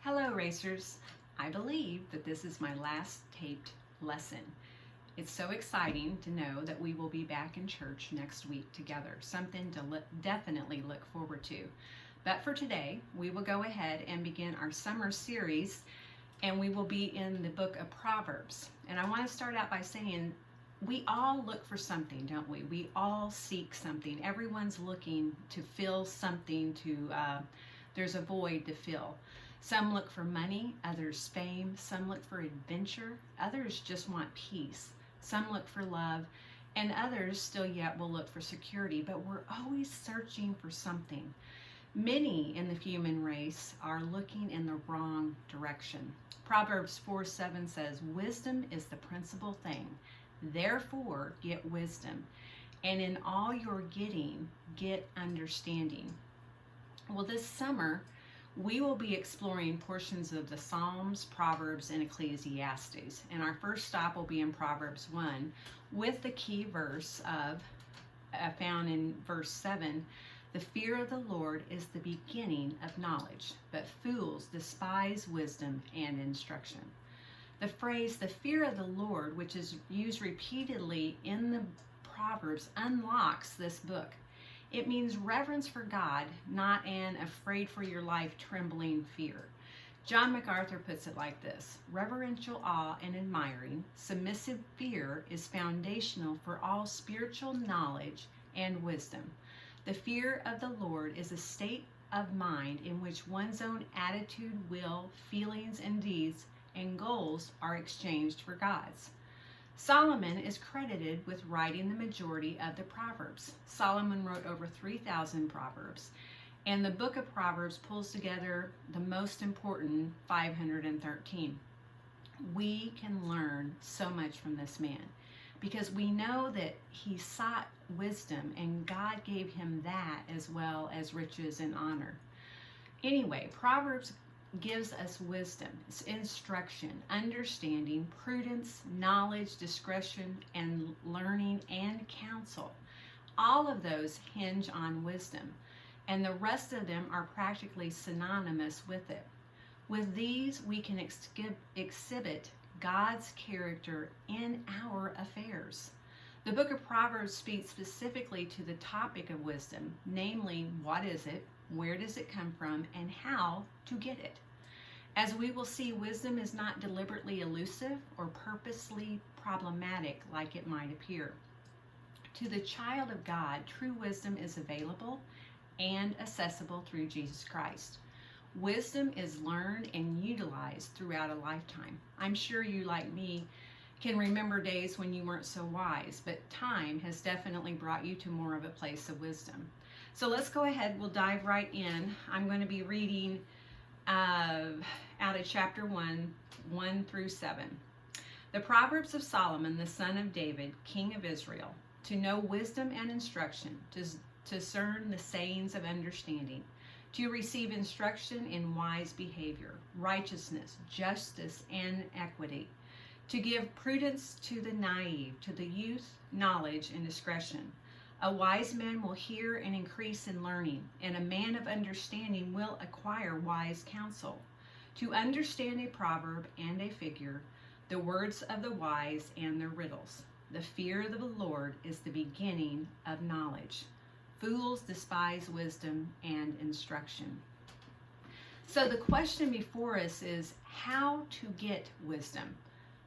Hello, racers. I believe that this is my last taped lesson. It's so exciting to know that we will be back in church next week together, something to definitely look forward to. But for today, we will go ahead and begin our summer series, and we will be in the book of Proverbs. And I want to start out by saying we all look for something, don't we? We all seek something. Everyone's looking to fill something, there's a void to fill. Some look for money, others fame, some look for adventure, others just want peace, some look for love, and others still yet will look for security, but we're always searching for something. Many in the human race are looking in the wrong direction. Proverbs 4:7 says, "Wisdom is the principal thing. Therefore get wisdom, and in all your getting, get understanding." Well, this summer, we will be exploring portions of the Psalms, Proverbs, and Ecclesiastes. And our first stop will be in Proverbs 1 with the key verse found in verse 7. "The fear of the Lord is the beginning of knowledge, but fools despise wisdom and instruction." The phrase, "the fear of the Lord," which is used repeatedly in the Proverbs, unlocks this book. It means reverence for God, not an afraid for your life, trembling fear. John MacArthur puts it like this: "Reverential awe and admiring, submissive fear is foundational for all spiritual knowledge and wisdom. The fear of the Lord is a state of mind in which one's own attitude, will, feelings, and deeds and goals are exchanged for God's." Solomon is credited with writing the majority of the Proverbs. Solomon wrote over 3,000 Proverbs, and the book of Proverbs pulls together the most important 513. We can learn so much from this man because we know that he sought wisdom and God gave him that as well as riches and honor. Anyway, Proverbs gives us wisdom, it's instruction, understanding, prudence, knowledge, discretion, and learning and counsel. All of those hinge on wisdom, and the rest of them are practically synonymous with it. With these, we can exhibit God's character in our affairs. The book of Proverbs speaks specifically to the topic of wisdom, namely, what is it, where does it come from, and how to get it. As we will see, wisdom is not deliberately elusive or purposely problematic like it might appear. To the child of God, true wisdom is available and accessible through Jesus Christ. Wisdom is learned and utilized throughout a lifetime. I'm sure you, like me, can remember days when you weren't so wise, but time has definitely brought you to more of a place of wisdom. So let's go ahead, we'll dive right in. I'm going to be reading out of chapter 1 through 7. The Proverbs of Solomon, the son of David, king of Israel, to know wisdom and instruction, to discern the sayings of understanding, to receive instruction in wise behavior, righteousness, justice, and equity, to give prudence to the naive, to the youth, knowledge and discretion. A wise man will hear and increase in learning, and a man of understanding will acquire wise counsel. To understand a proverb and a figure, the words of the wise and their riddles. The fear of the Lord is the beginning of knowledge. Fools despise wisdom and instruction. So the question before us is how to get wisdom.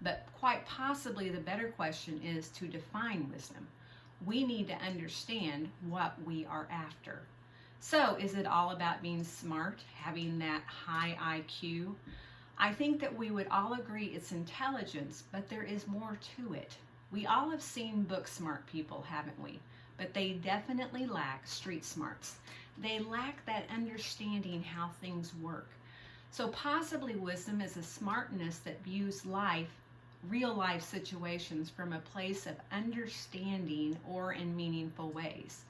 But quite possibly the better question is to define wisdom. We need to understand what we are after. So, is it all about being smart, having that high IQ? I think that we would all agree it's intelligence, but there is more to it. We all have seen book smart people, haven't we? But they definitely lack street smarts. They lack that understanding how things work. So possibly wisdom is a smartness that views life, real life situations from a place of understanding or in meaningful ways.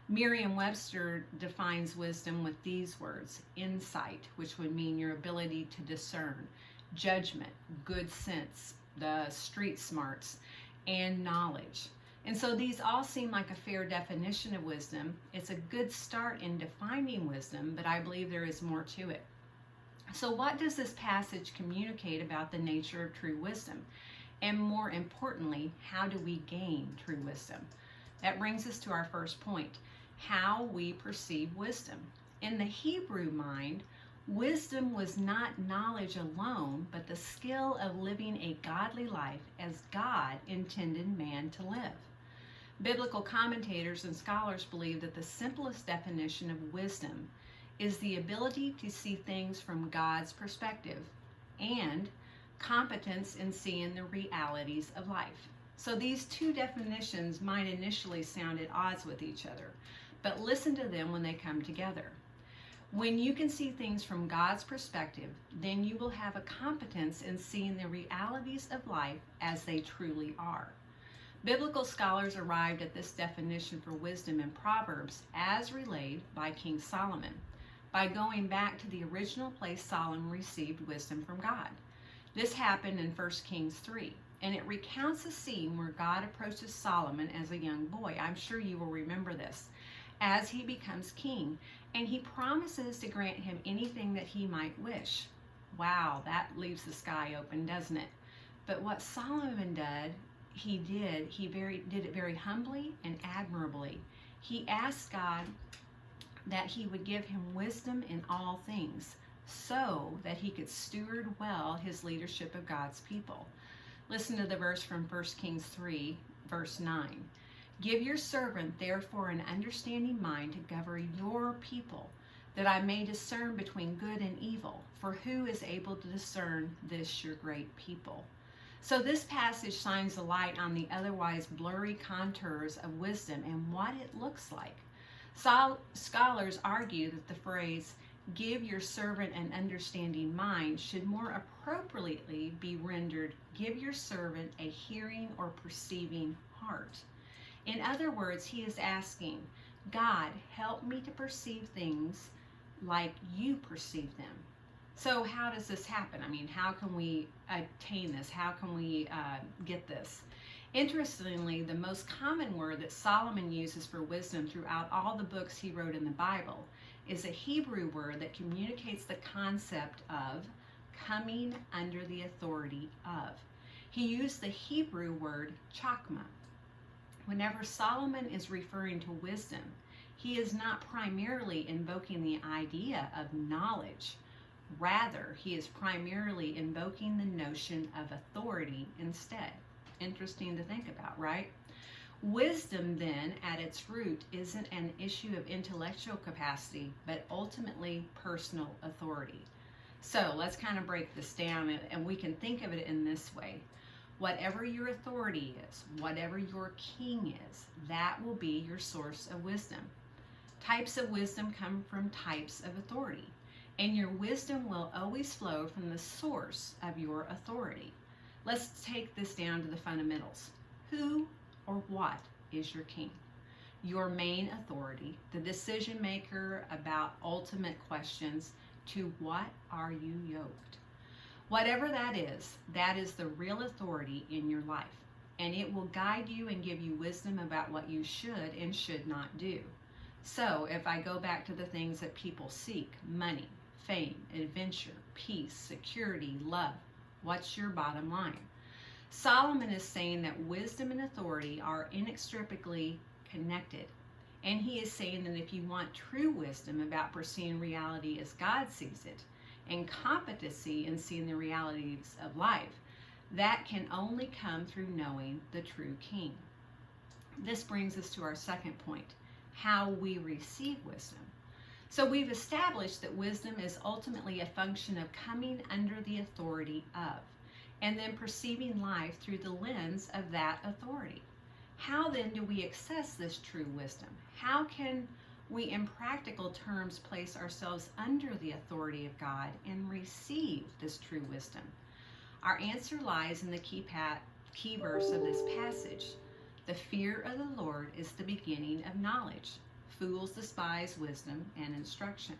Merriam-Webster defines wisdom with these words: insight, which would mean your ability to discern, judgment, good sense, the street smarts, and knowledge. And so these all seem like a fair definition of wisdom. It's a good start in defining wisdom, but I believe there is more to it. So what does this passage communicate about the nature of true wisdom? And more importantly, how do we gain true wisdom? That brings us to our first point, how we perceive wisdom. In the Hebrew mind, wisdom was not knowledge alone, but the skill of living a godly life as God intended man to live. Biblical commentators and scholars believe that the simplest definition of wisdom is the ability to see things from God's perspective and competence in seeing the realities of life. So these two definitions might initially sound at odds with each other, but listen to them when they come together. When you can see things from God's perspective, then you will have a competence in seeing the realities of life as they truly are. Biblical scholars arrived at this definition for wisdom in Proverbs as relayed by King Solomon, by going back to the original place Solomon received wisdom from God. This happened in 1 Kings 3, and it recounts a scene where God approaches Solomon as a young boy. I'm sure you will remember this, as he becomes king, and he promises to grant him anything that he might wish. Wow, that leaves the sky open, doesn't it? But what Solomon did it very humbly and admirably. He asked God that he would give him wisdom in all things, so that he could steward well his leadership of God's people. Listen to the verse from 1 Kings 3, verse 9. Give your servant therefore an understanding mind to govern your people, that I may discern between good and evil. For who is able to discern this your great people? So this passage shines a light on the otherwise blurry contours of wisdom and what it looks like. Scholars argue that the phrase, give your servant an understanding mind, should more appropriately be rendered, give your servant a hearing or perceiving heart. In other words, he is asking, God, help me to perceive things like you perceive them. So how does this happen? I mean, how can we attain this? How can we get this? Interestingly, the most common word that Solomon uses for wisdom throughout all the books he wrote in the Bible is a Hebrew word that communicates the concept of coming under the authority of. He used the Hebrew word chakma. Whenever Solomon is referring to wisdom, he is not primarily invoking the idea of knowledge. Rather, he is primarily invoking the notion of authority instead. Interesting to think about, right? Wisdom, then, at its root, isn't an issue of intellectual capacity, but ultimately personal authority. So let's kind of break this down, and we can think of it in this way. Whatever your authority is, whatever your king is, that will be your source of wisdom. Types of wisdom come from types of authority, and your wisdom will always flow from the source of your authority. Let's take this down to the fundamentals. Who or what is your king? Your main authority, the decision maker about ultimate questions. To what are you yoked? Whatever that is the real authority in your life, and it will guide you and give you wisdom about what you should and should not do. So if I go back to the things that people seek, money, fame, adventure, peace, security, love, what's your bottom line? Solomon is saying that wisdom and authority are inextricably connected. And he is saying that if you want true wisdom about perceiving reality as God sees it, and competency in seeing the realities of life, that can only come through knowing the true king. This brings us to our second point, how we receive wisdom. So we've established that wisdom is ultimately a function of coming under the authority of, and then perceiving life through the lens of that authority. How then do we access this true wisdom? How can we, in practical terms, place ourselves under the authority of God and receive this true wisdom? Our answer lies in the key verse of this passage. The fear of the Lord is the beginning of knowledge. Fools despise wisdom and instruction.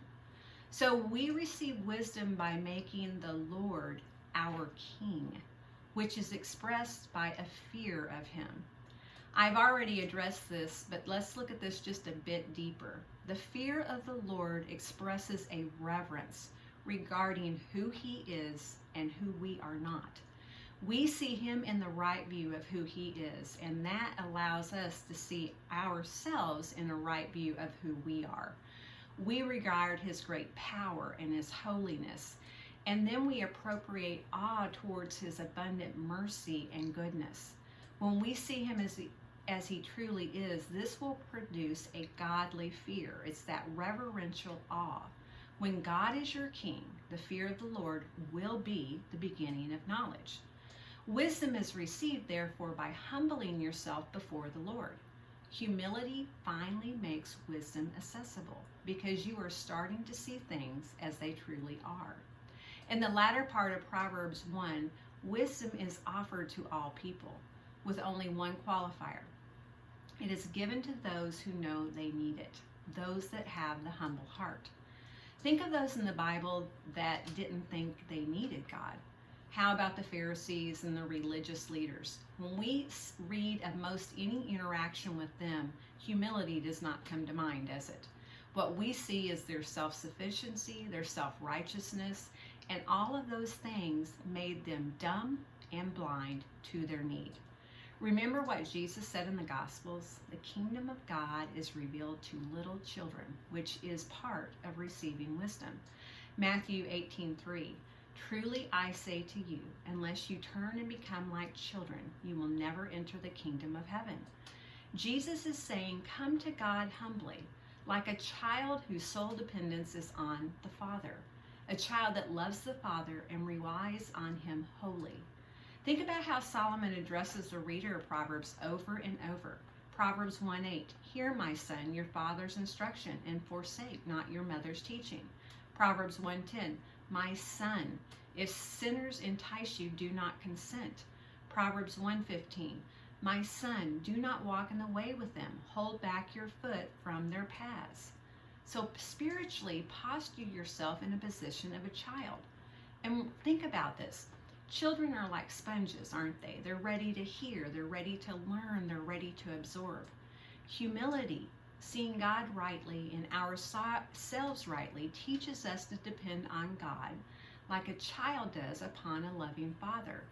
So we receive wisdom by making the Lord our King, which is expressed by a fear of him. I've already addressed this, but let's look at this just a bit deeper. The fear of the Lord expresses a reverence, regarding who he is and who we are not. We see him in the right view of who he is, and that allows us to see ourselves in a right view of who we are. We regard his great power and his holiness, and then we appropriate awe towards his abundant mercy and goodness. When we see him as he truly is, this will produce a godly fear. It's that reverential awe. When God is your king, the fear of the Lord will be the beginning of knowledge. Wisdom is received, therefore, by humbling yourself before the Lord. Humility finally makes wisdom accessible because you are starting to see things as they truly are. In the latter part of Proverbs 1, wisdom is offered to all people with only one qualifier. It is given to those who know they need it, those that have the humble heart. Think of those in the Bible that didn't think they needed God. How about the Pharisees and the religious leaders? When we read of most any interaction with them, humility does not come to mind, does it? What we see is their self-sufficiency, their self-righteousness, and all of those things made them dumb and blind to their need. Remember what Jesus said in the Gospels? The kingdom of God is revealed to little children, which is part of receiving wisdom. Matthew 18:3. Truly I say to you, unless you turn and become like children, you will never enter the kingdom of heaven. Jesus is saying, come to God humbly, like a child whose sole dependence is on the Father, a child that loves the Father and relies on him wholly. Think about how Solomon addresses the reader of Proverbs over and over. Proverbs 1:8, hear, my son, your father's instruction, and forsake not your mother's teaching. Proverbs 1:10, my son, if sinners entice you, do not consent. Proverbs 1:15, my son, do not walk in the way with them. Hold back your foot from their paths. So spiritually, posture yourself in a position of a child. And think about this. Children are like sponges, aren't they? They're ready to hear, they're ready to learn, they're ready to absorb. Humility, seeing God rightly and ourselves rightly, teaches us to depend on God like a child does upon a loving father.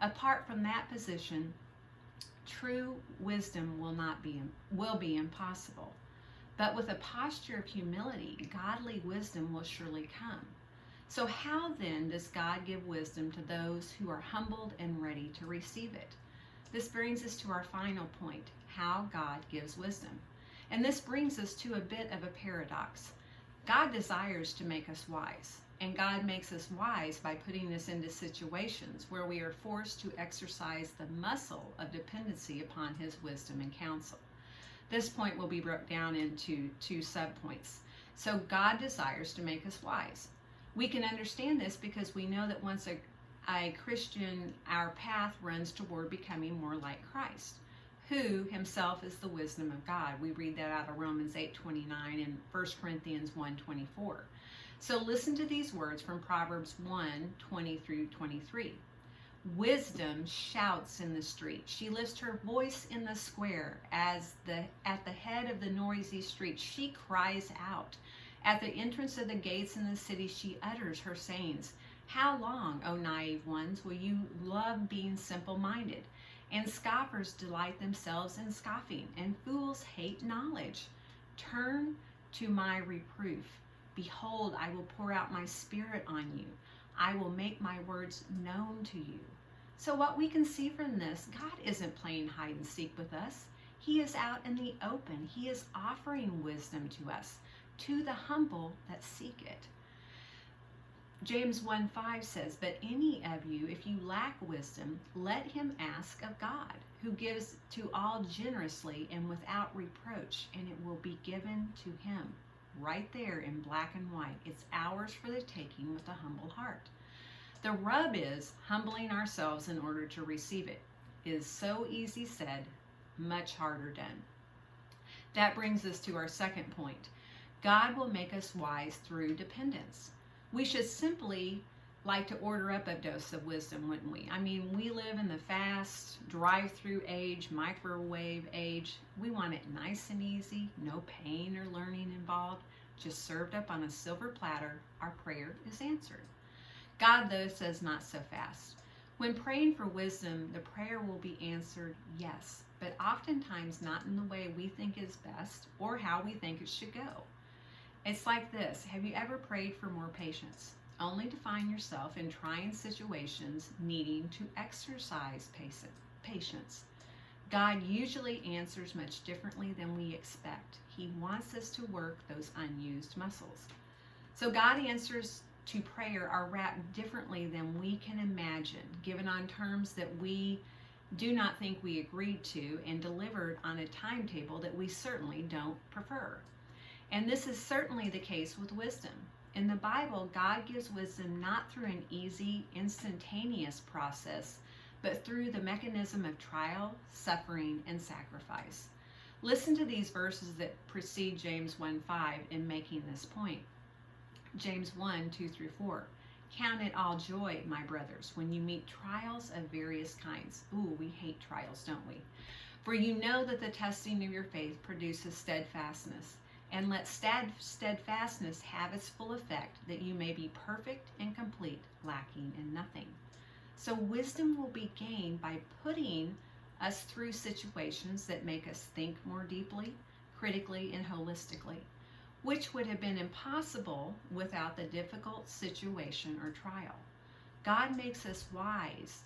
Apart from that position, true wisdom will be impossible. But with a posture of humility, godly wisdom will surely come. So how then does God give wisdom to those who are humbled and ready to receive it? This brings us to our final point, how God gives wisdom. And this brings us to a bit of a paradox. God desires to make us wise, and God makes us wise by putting us into situations where we are forced to exercise the muscle of dependency upon his wisdom and counsel. This point will be broken down into two subpoints. So God desires to make us wise. We can understand this because we know that once a Christian, our path runs toward becoming more like Christ, who himself is the wisdom of God. We read that out of Romans 8:29 and 1 Corinthians 1:24. So listen to these words from Proverbs 1:20 through 23. Wisdom shouts in the street. She lifts her voice in the square. At the head of the noisy street, she cries out. At the entrance of the gates in the city, she utters her sayings. How long, O naive ones, will you love being simple-minded? And scoffers delight themselves in scoffing, and fools hate knowledge. Turn to my reproof. Behold, I will pour out my spirit on you. I will make my words known to you. So what we can see from this, God isn't playing hide and seek with us. He is out in the open. He is offering wisdom to us, to the humble that seek it. James 1:5 says, but any of you, if you lack wisdom, let him ask of God, who gives to all generously and without reproach, and it will be given to him. Right there in black and white. It's ours for the taking with a humble heart. The rub is humbling ourselves in order to receive it. It is so easy said, much harder done. That brings us to our second point. God will make us wise through dependence. We should simply like to order up a dose of wisdom, wouldn't we? I mean, we live in the fast, drive-through age, microwave age. We want it nice and easy, no pain or learning involved. just served up on a silver platter, our prayer is answered. God, though, says not so fast. When praying for wisdom, the prayer will be answered yes, but oftentimes not in the way we think is best or how we think it should go. It's like this. Have you ever prayed for more patience, only to find yourself in trying situations needing to exercise patience? God usually answers much differently than we expect. He wants us to work those unused muscles. So God answers to prayer are wrapped differently than we can imagine, given on terms that we do not think we agreed to, and delivered on a timetable that we certainly don't prefer. And this is certainly the case with wisdom. In the Bible, God gives wisdom not through an easy, instantaneous process, but through the mechanism of trial, suffering, and sacrifice. Listen to these verses that precede James 1:5 in making this point. James 1:2-4. Count it all joy, my brothers, when you meet trials of various kinds. Ooh, we hate trials, don't we? For you know that the testing of your faith produces steadfastness. And let steadfastness have its full effect, that you may be perfect and complete, lacking in nothing. So wisdom will be gained by putting us through situations that make us think more deeply, critically, and holistically, which would have been impossible without the difficult situation or trial. God makes us wise,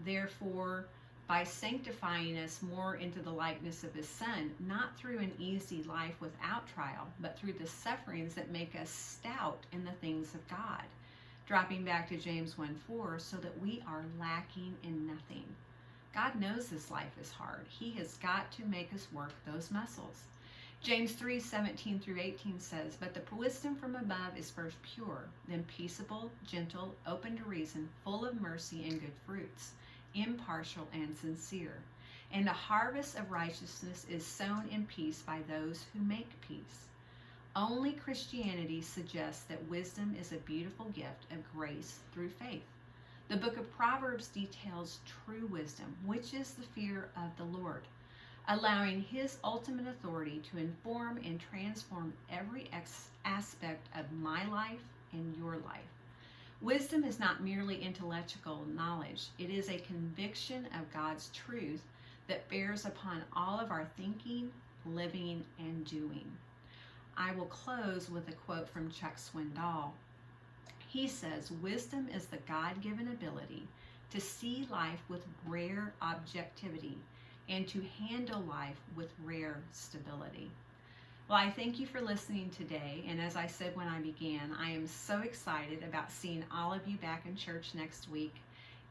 therefore, by sanctifying us more into the likeness of his Son, not through an easy life without trial, but through the sufferings that make us stout in the things of God. Dropping back to James 1:4, so that we are lacking in nothing. God knows this life is hard. He has got to make us work those muscles. James 3:17-18 says, but the wisdom from above is first pure, then peaceable, gentle, open to reason, full of mercy and good fruits, impartial and sincere. And a harvest of righteousness is sown in peace by those who make peace. Only Christianity suggests that wisdom is a beautiful gift of grace through faith. The book of Proverbs details true wisdom, which is the fear of the Lord, allowing his ultimate authority to inform and transform every aspect of my life and your life. Wisdom is not merely intellectual knowledge. It is a conviction of God's truth that bears upon all of our thinking, living, and doing. I will close with a quote from Chuck Swindoll. He says, wisdom is the God-given ability to see life with rare objectivity and to handle life with rare stability. Well, I thank you for listening today, and as I said when I began, I am so excited about seeing all of you back in church next week.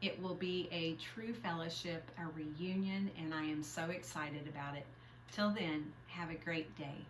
It will be a true fellowship, a reunion, and I am so excited about it. Till then, have a great day.